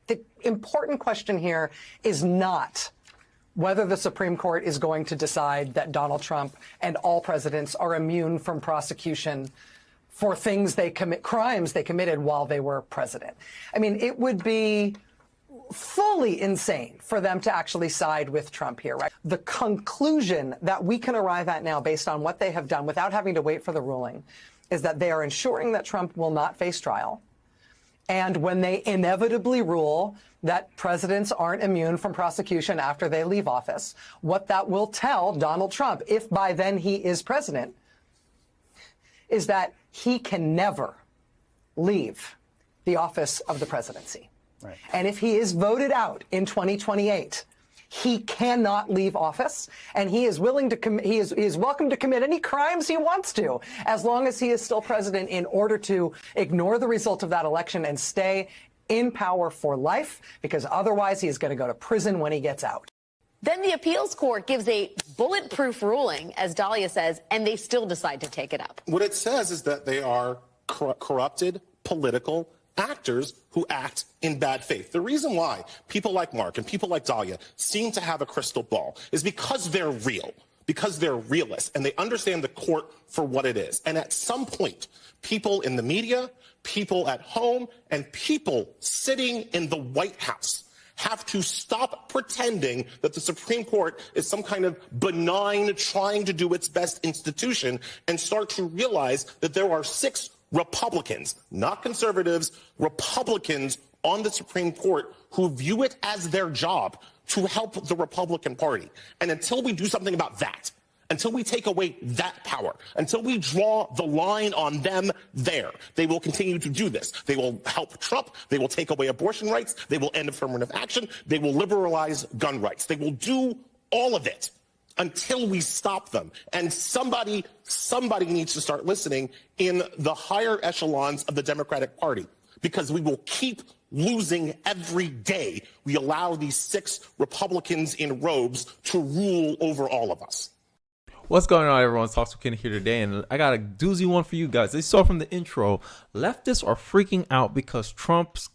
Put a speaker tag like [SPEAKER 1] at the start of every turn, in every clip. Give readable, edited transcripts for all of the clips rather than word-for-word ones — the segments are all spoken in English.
[SPEAKER 1] The important question here is not whether the Supreme Court is going to decide that Donald Trump and all presidents are immune from prosecution for things they commit, crimes they committed while they were president. I mean, it would be fully insane for them to actually side with Trump here, right? The conclusion that we can arrive at now based on what they have done without having to wait for the ruling is that they are ensuring that Trump will not face trial. And when they inevitably rule that presidents aren't immune from prosecution after they leave office, what that will tell Donald Trump, if by then he is president, is that he can never leave the office of the presidency. Right. And if he is voted out in 2028, he cannot leave office, and he is willing to he is welcome to commit any crimes he wants to, as long as he is still president, in order to ignore the result of that election and stay in power for life, because otherwise he is going to go to prison when he gets out.
[SPEAKER 2] Then the appeals court gives a bulletproof ruling, as Dahlia says, and they still decide to take it up.
[SPEAKER 3] What it says is that they are corrupted political actors who act in bad faith. The reason why people like Mark and people like Dahlia seem to have a crystal ball is because they're real, because they're realists, and they understand the court for what it is. And at some point, people in the media, people at home, and people sitting in the White House have to stop pretending that the Supreme Court is some kind of benign, trying to do its best institution, and start to realize that there are 6 Republicans, not conservatives, Republicans on the Supreme Court who view it as their job to help the Republican Party. And until we do something about that, until we take away that power, until we draw the line on them there, they will continue to do this. They will help Trump. They will take away abortion rights. They will end affirmative action. They will liberalize gun rights. They will do all of it until we stop them. And somebody needs to start listening in the higher echelons of the Democratic Party, because we will keep losing every day we allow these 6 Republicans in robes to rule over all of us.
[SPEAKER 4] What's going on, everyone? It's Talks with Kenny here today, and I got a doozy one for you guys. They saw from the intro, leftists are freaking out because Trump's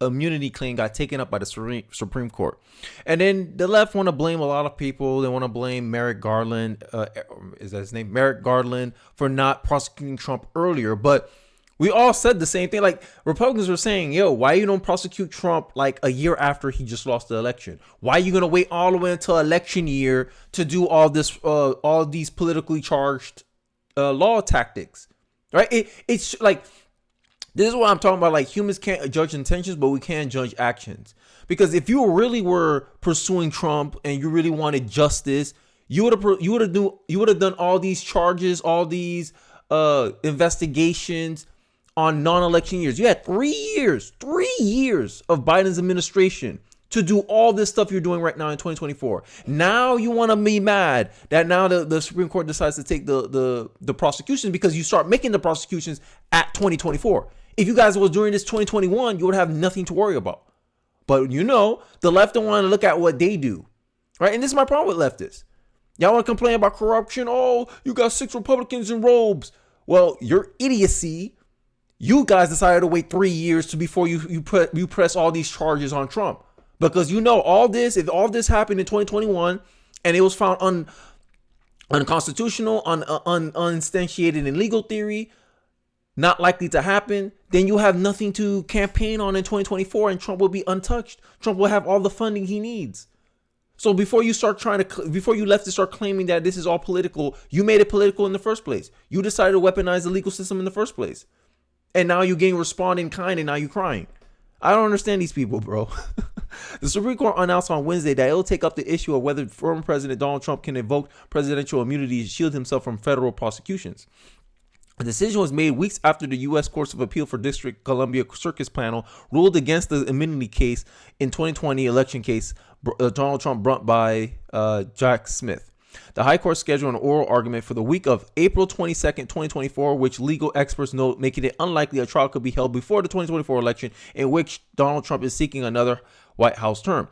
[SPEAKER 4] immunity claim got taken up by the Supreme Court. And then the left want to blame a lot of people. They want to blame Merrick Garland, is that his name? Merrick Garland, for not prosecuting Trump earlier. But we all said the same thing. Like, Republicans were saying, yo, why you don't prosecute Trump like a year after he just lost the election? Why are you going to wait all the way until election year to do all this, all these politically charged law tactics? Right? It's like, this is what I'm talking about. Like, humans can't judge intentions, but we can judge actions. Because if you really were pursuing Trump and you really wanted justice, you would have done all these charges, all these investigations on non-election years. You had 3 years of Biden's administration to do all this stuff you're doing right now in 2024. Now you want to be mad that now the Supreme Court decides to take the prosecution, because you start making the prosecutions at 2024. If you guys was doing this 2021, you would have nothing to worry about. But you know, the left don't want to look at what they do, right? And this is my problem with leftists. Y'all want to complain about corruption? Oh, you got 6 Republicans in robes. Well, your idiocy. You guys decided to wait 3 years before you press all these charges on Trump, because you know all this. If all this happened in 2021 and it was found unconstitutional, uninstantiated in legal theory, not likely to happen, then you have nothing to campaign on in 2024, and Trump will be untouched. Trump will have all the funding he needs. So before you leftists start claiming that this is all political, you made it political in the first place. You decided to weaponize the legal system in the first place. And now you're getting respond in kind, and now you're crying. I don't understand these people, bro. The Supreme Court announced on Wednesday that it'll take up the issue of whether former President Donald Trump can invoke presidential immunity to shield himself from federal prosecutions. The decision was made weeks after the U.S. Courts of Appeal for District Columbia Circuit panel ruled against the immunity case in 2020 election case Donald Trump brought by Jack Smith. The High Court scheduled an oral argument for the week of April 22nd, 2024, which legal experts note making it unlikely a trial could be held before the 2024 election, in which Donald Trump is seeking another White House term.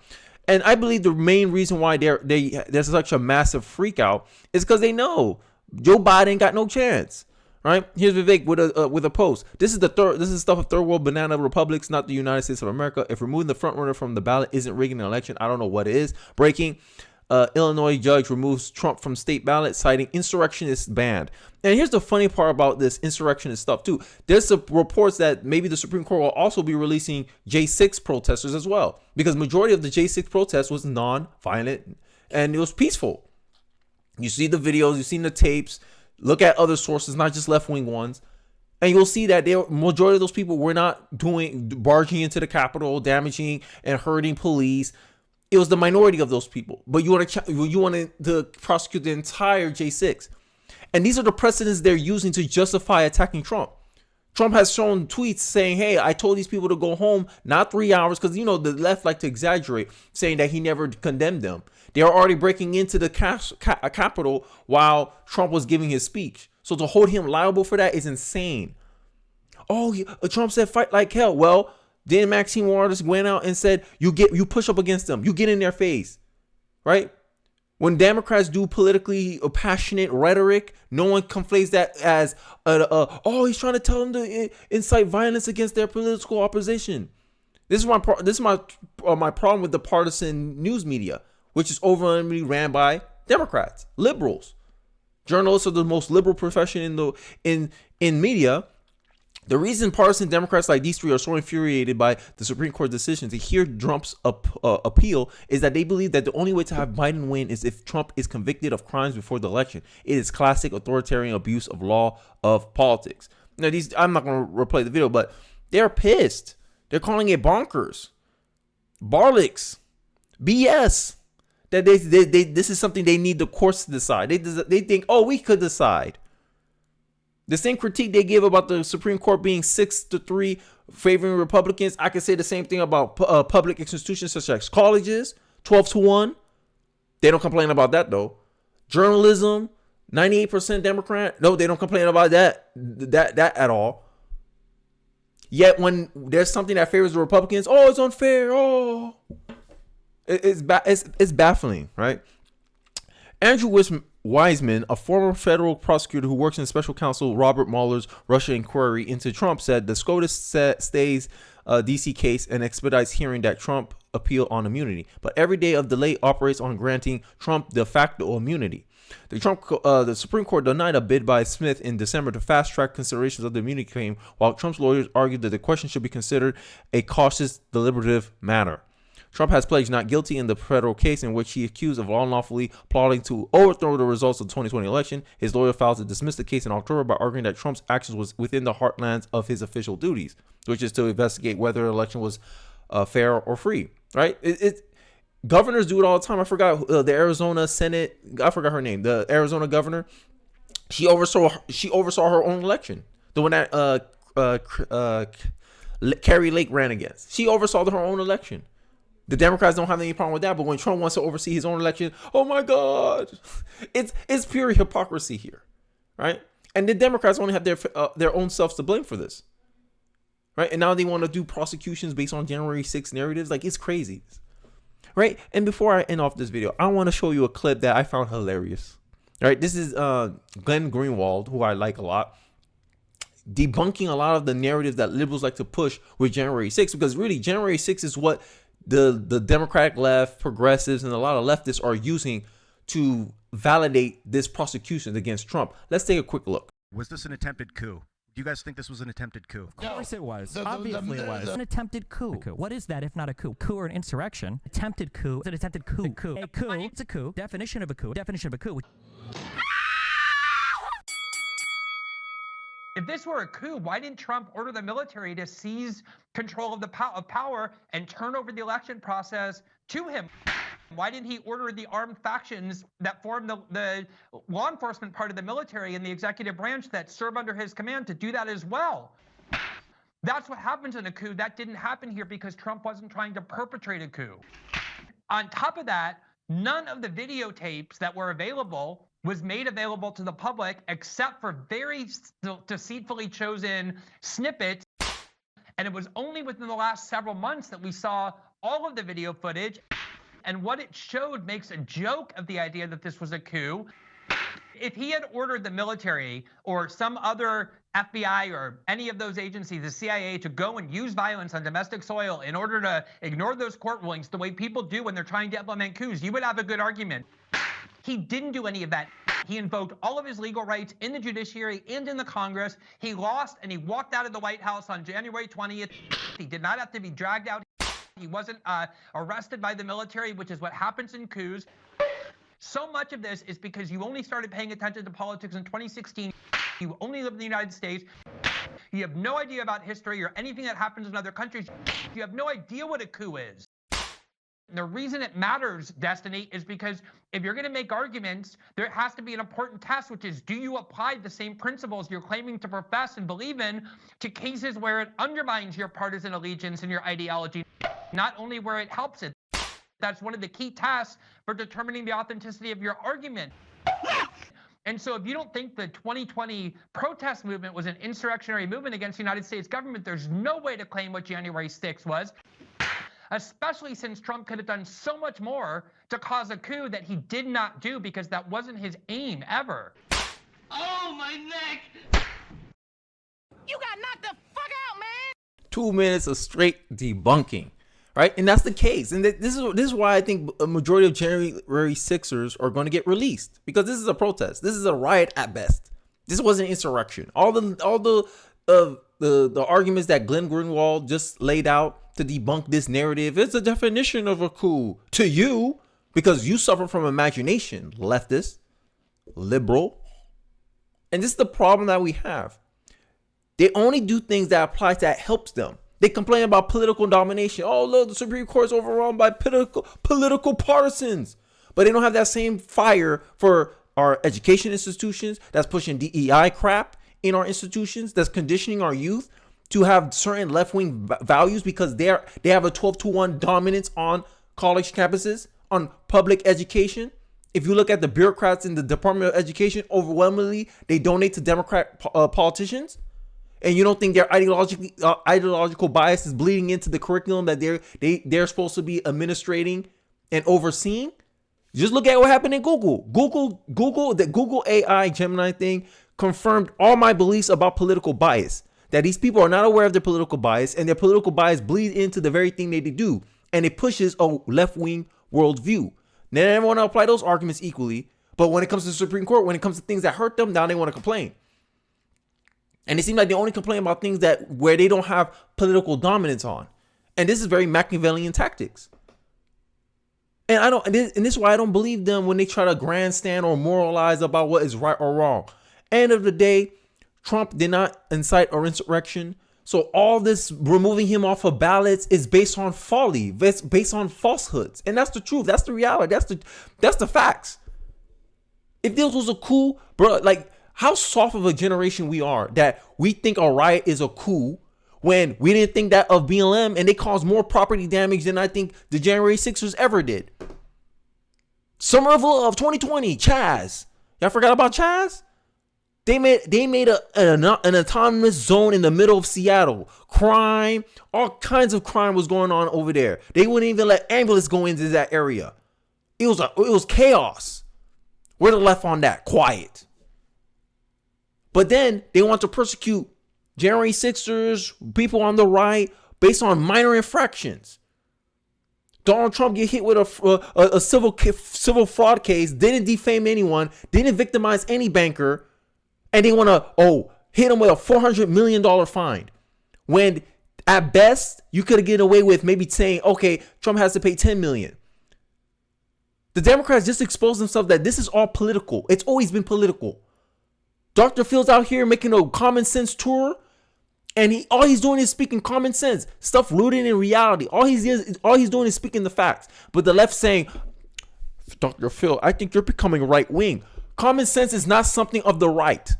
[SPEAKER 4] And I believe the main reason why there's such a massive freak out is because they know Joe Biden got no chance. Right? Here's Vivek with a post. This is stuff of third world banana republics, not the United States of America. If removing the front runner from the ballot isn't rigging an election, I don't know what is. Breaking. Illinois judge removes Trump from state ballot, citing insurrectionist banned. And here's the funny part about this insurrectionist stuff too. There's some reports that maybe the Supreme Court will also be releasing J6 protesters as well, because majority of the J6 protest was non-violent and it was peaceful. You see the videos, you've seen the tapes. Look at other sources, not just left-wing ones, and you'll see that majority of those people were not barging into the Capitol, damaging and hurting police. It was the minority of those people. But you want to prosecute the entire J6, and these are the precedents they're using to justify attacking Trump. Trump has shown tweets saying, "Hey, I told these people to go home, not 3 hours," because the left like to exaggerate, saying that he never condemned them. They are already breaking into the Capitol while Trump was giving his speech. So to hold him liable for that is insane. Oh, Trump said fight like hell. Well, then Maxine Waters went out and said, you push up against them. You get in their face, right? When Democrats do politically passionate rhetoric, no one conflates that as, he's trying to tell them to incite violence against their political opposition. This is my problem with the partisan news media, which is overwhelmingly ran by Democrats, liberals. Journalists are the most liberal profession in media. The reason partisan Democrats like these three are so infuriated by the Supreme Court decision to hear Trump's appeal is that they believe that the only way to have Biden win is if Trump is convicted of crimes before the election. It is classic authoritarian abuse of law of politics. Now, I'm not going to replay the video, but they're pissed. They're calling it bonkers, barlicks, BS. That this is something they need the courts to decide. They think, we could decide. The same critique they give about the Supreme Court being 6-3 favoring Republicans, I could say the same thing about public institutions such as colleges, 12-1. They don't complain about that though. Journalism, 98% Democrat. No, they don't complain about that at all. Yet when there's something that favors the Republicans, it's unfair. It's baffling, right? Andrew Wiseman, a former federal prosecutor who works in special counsel Robert Mueller's Russia inquiry into Trump, said the SCOTUS stays DC case and expedites hearing that Trump appeal on immunity. But every day of delay operates on granting Trump de facto immunity. The Supreme Court denied a bid by Smith in December to fast-track considerations of the immunity claim, while Trump's lawyers argued that the question should be considered a cautious, deliberative matter. Trump has pledged not guilty in the federal case in which he accused of unlawfully plotting to overthrow the results of the 2020 election. His lawyer filed to dismiss the case in October by arguing that Trump's actions was within the heartlands of his official duties, which is to investigate whether the election was fair or free. Right? Governors do it all the time. I forgot the Arizona Senate. I forgot her name. The Arizona governor. She oversaw her own election. The one that Carrie Lake ran against. She oversaw her own election. The Democrats don't have any problem with that, but when Trump wants to oversee his own election, oh my God, it's pure hypocrisy here, right? And the Democrats only have their own selves to blame for this, right? And now they want to do prosecutions based on January 6th narratives. Like, it's crazy, right? And before I end off this video, I want to show you a clip that I found hilarious, right? This is Glenn Greenwald, who I like a lot, debunking a lot of the narratives that liberals like to push with January 6th, because really January 6th is what the Democratic left, progressives, and a lot of leftists are using to validate this prosecution against Trump. Let's take a quick look.
[SPEAKER 5] Was this an attempted coup? Do you guys think this was an attempted coup?
[SPEAKER 6] Of course it was. Obviously it was. An attempted coup. What is that if not a coup? Coup or an insurrection? Attempted coup. It's an attempted coup. A coup. It's a coup. Definition of a coup.
[SPEAKER 7] If this were a coup, why didn't Trump order the military to seize control of the power and turn over the election process to him? Why didn't he order the armed factions that form the law enforcement part of the military and the executive branch that serve under his command to do that as well? That's what happens in a coup. That didn't happen here because Trump wasn't trying to perpetrate a coup. On top of that, none of the videotapes that were available was made available to the public except for very deceitfully chosen snippets. And it was only within the last several months that we saw all of the video footage. And what it showed makes a joke of the idea that this was a coup. If he had ordered the military or some other FBI or any of those agencies, the CIA, to go and use violence on domestic soil in order to ignore those court rulings the way people do when they're trying to implement coups, you would have a good argument. He didn't do any of that. He invoked all of his legal rights in the judiciary and in the Congress. He lost and he walked out of the White House on January 20th. He did not have to be dragged out. He wasn't arrested by the military, which is what happens in coups. So much of this is because you only started paying attention to politics in 2016. You only live in the United States. You have no idea about history or anything that happens in other countries. You have no idea what a coup is. And the reason it matters, Destiny, is because if you're going to make arguments, there has to be an important test, which is, do you apply the same principles you're claiming to profess and believe in to cases where it undermines your partisan allegiance and your ideology, not only where it helps it. That's one of the key tests for determining the authenticity of your argument. And so if you don't think the 2020 protest movement was an insurrectionary movement against the United States government, there's no way to claim what January 6th was, especially since Trump could have done so much more to cause a coup that he did not do because that wasn't his aim ever.
[SPEAKER 8] Oh, my neck! You got knocked the fuck out, man!
[SPEAKER 4] 2 minutes of straight debunking. Right, and that's the case, and this is why I think a majority of January 6ers are going to get released, because this is a protest. This is a riot at best. This wasn't insurrection. All the arguments that Glenn Greenwald just laid out to debunk this narrative, it's a definition of a coup to you, because you suffer from imagination, leftist, liberal, and this is the problem that we have. They only do things that apply that helps them. They complain about political domination. Oh, look, the Supreme Court is overrun by political partisans. But they don't have that same fire for our education institutions that's pushing DEI crap in our institutions, that's conditioning our youth to have certain left-wing values because they have a 12-to-1 dominance on college campuses, on public education. If you look at the bureaucrats in the Department of Education, overwhelmingly, they donate to Democrat politicians. And you don't think their ideological bias is bleeding into the curriculum that they're supposed to be administrating and overseeing? Just look at what happened in Google. The Google AI Gemini thing confirmed all my beliefs about political bias. That these people are not aware of their political bias, and their political bias bleeds into the very thing they do. And it pushes a left-wing worldview. Now, they don't want to apply those arguments equally. But when it comes to the Supreme Court, when it comes to things that hurt them, now they want to complain. And it seems like they only complain about things where they don't have political dominance on. And this is very Machiavellian tactics. And this is why I don't believe them when they try to grandstand or moralize about what is right or wrong. End of the day, Trump did not incite or insurrection. So all this removing him off of ballots is based on folly. It's based on falsehoods. And that's the truth. That's the reality. That's the facts. If this was a coup, bro, like, how soft of a generation we are that we think a riot is a coup when we didn't think that of BLM, and they caused more property damage than I think the January 6ers ever did. Summer of 2020, Chaz. Y'all forgot about Chaz? They made an autonomous zone in the middle of Seattle. Crime, all kinds of crime was going on over there. They wouldn't even let ambulances go into that area. It was chaos. Where the left on that? Quiet. But then they want to persecute January 6ers, people on the right, based on minor infractions. Donald Trump get hit with a civil fraud case, didn't defame anyone, didn't victimize any banker, and they want to hit him with a $400 million fine. When at best you could have gotten away with maybe saying, okay, Trump has to pay $10 million. The Democrats just exposed themselves that this is all political. It's always been political. Dr. Phil's out here making a common sense tour, and all he's doing is speaking common sense, stuff rooted in reality. All he's doing is speaking the facts. But the left saying, Dr. Phil, I think you're becoming right wing. Common sense is not something of the right.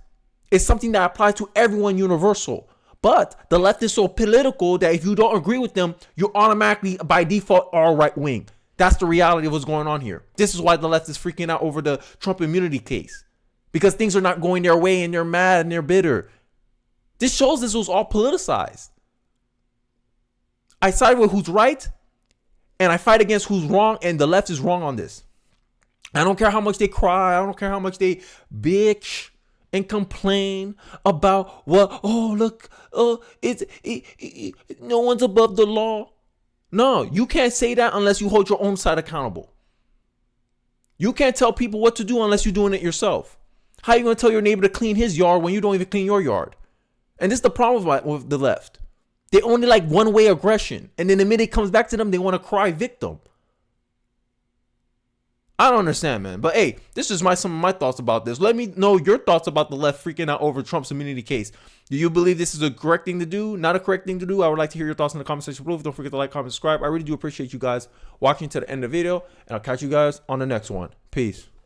[SPEAKER 4] It's something that applies to everyone universal. But the left is so political that if you don't agree with them, you automatically by default are right wing. That's the reality of what's going on here. This is why the left is freaking out over the Trump immunity case. Because things are not going their way and they're mad and they're bitter. This shows this was all politicized. I side with who's right and I fight against who's wrong, and the left is wrong on this. I don't care how much they cry. I don't care how much they bitch and complain about what, oh, look, no one's above the law. No, you can't say that unless you hold your own side accountable. You can't tell people what to do unless you're doing it yourself. How are you going to tell your neighbor to clean his yard when you don't even clean your yard? And this is the problem with the left. They only like one-way aggression. And then the minute it comes back to them, they want to cry victim. I don't understand, man. But hey, this is some of my thoughts about this. Let me know your thoughts about the left freaking out over Trump's immunity case. Do you believe this is a correct thing to do? Not a correct thing to do? I would like to hear your thoughts in the comment section below. Don't forget to like, comment, subscribe. I really do appreciate you guys watching to the end of the video. And I'll catch you guys on the next one. Peace.